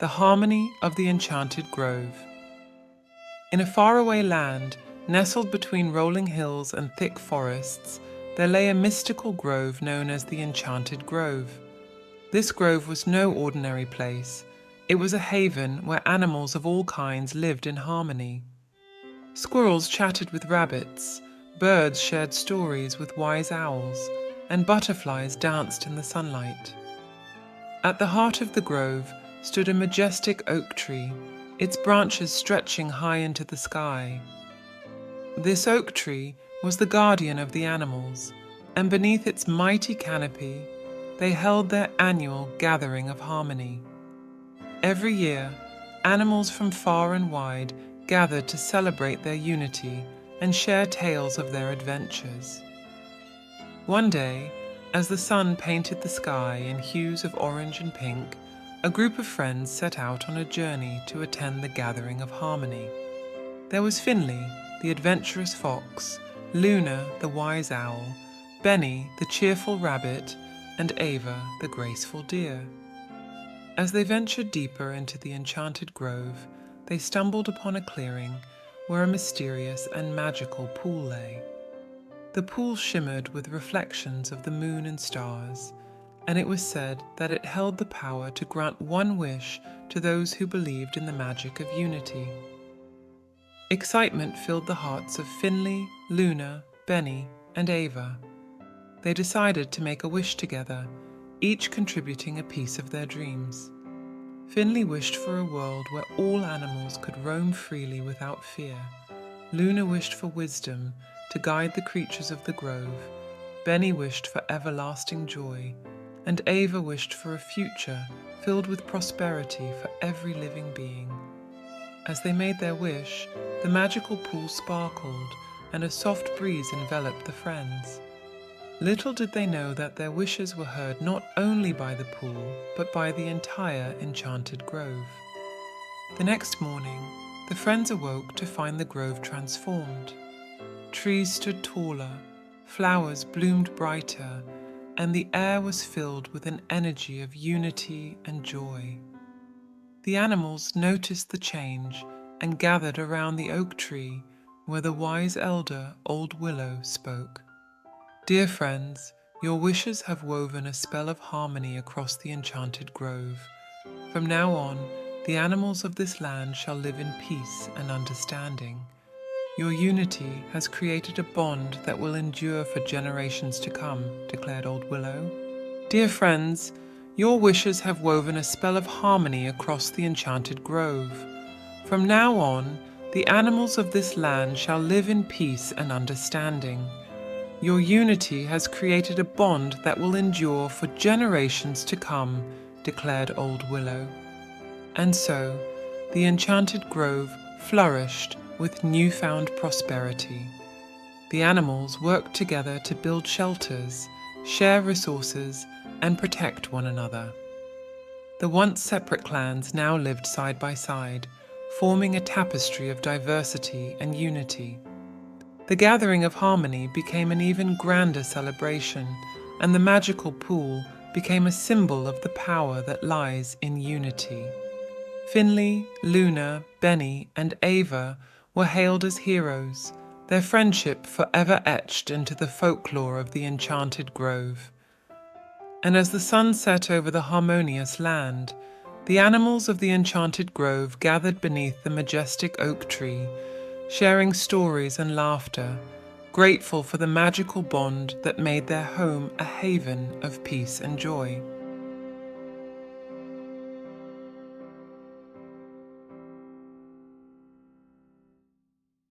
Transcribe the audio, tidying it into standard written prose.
The harmony of the Enchanted Grove. In a faraway land, nestled between rolling hills and thick forests, there lay a mystical grove known as the Enchanted Grove. This grove was no ordinary place. It was a haven where animals of all kinds lived in harmony. Squirrels chatted with rabbits, birds shared stories with wise owls, and butterflies danced in the sunlight. At the heart of the grove stood a majestic oak tree, its branches stretching high into the sky. This oak tree was the guardian of the animals, and beneath its mighty canopy, they held their annual gathering of harmony. Every year, animals from far and wide gathered to celebrate their unity and share tales of their adventures. One day, as the sun painted the sky in hues of orange and pink, a group of friends set out on a journey to attend the gathering of harmony. There was Finley, the adventurous fox, Luna, the wise owl, Benny, the cheerful rabbit, and Ava, the graceful deer. As they ventured deeper into the Enchanted Grove, they stumbled upon a clearing where a mysterious and magical pool lay. The pool shimmered with reflections of the moon and stars, and it was said that it held the power to grant one wish to those who believed in the magic of unity. Excitement filled the hearts of Finley, Luna, Benny, and Ava. They decided to make a wish together, each contributing a piece of their dreams. Finley wished for a world where all animals could roam freely without fear. Luna wished for wisdom to guide the creatures of the grove. Benny wished for everlasting joy, and Ava wished for a future filled with prosperity for every living being. As they made their wish, the magical pool sparkled, and a soft breeze enveloped the friends. Little did they know that their wishes were heard not only by the pool, but by the entire Enchanted Grove. The next morning, the friends awoke to find the grove transformed. Trees stood taller, flowers bloomed brighter, and the air was filled with an energy of unity and joy. The animals noticed the change and gathered around the oak tree where the wise elder, Old Willow, spoke. Dear friends, your wishes have woven a spell of harmony across the Enchanted Grove. From now on, the animals of this land shall live in peace and understanding. Your unity has created a bond that will endure for generations to come, declared Old Willow. Dear friends, your wishes have woven a spell of harmony across the Enchanted Grove. From now on, the animals of this land shall live in peace and understanding. Your unity has created a bond that will endure for generations to come, declared Old Willow. And so, the Enchanted Grove flourished with newfound prosperity. The animals worked together to build shelters, share resources, and protect one another. The once separate clans now lived side by side, forming a tapestry of diversity and unity. The gathering of harmony became an even grander celebration, and the magical pool became a symbol of the power that lies in unity. Finley, Luna, Benny, and Ava were hailed as heroes, their friendship forever etched into the folklore of the Enchanted Grove. And as the sun set over the harmonious land, the animals of the Enchanted Grove gathered beneath the majestic oak tree, sharing stories and laughter, grateful for the magical bond that made their home a haven of peace and joy.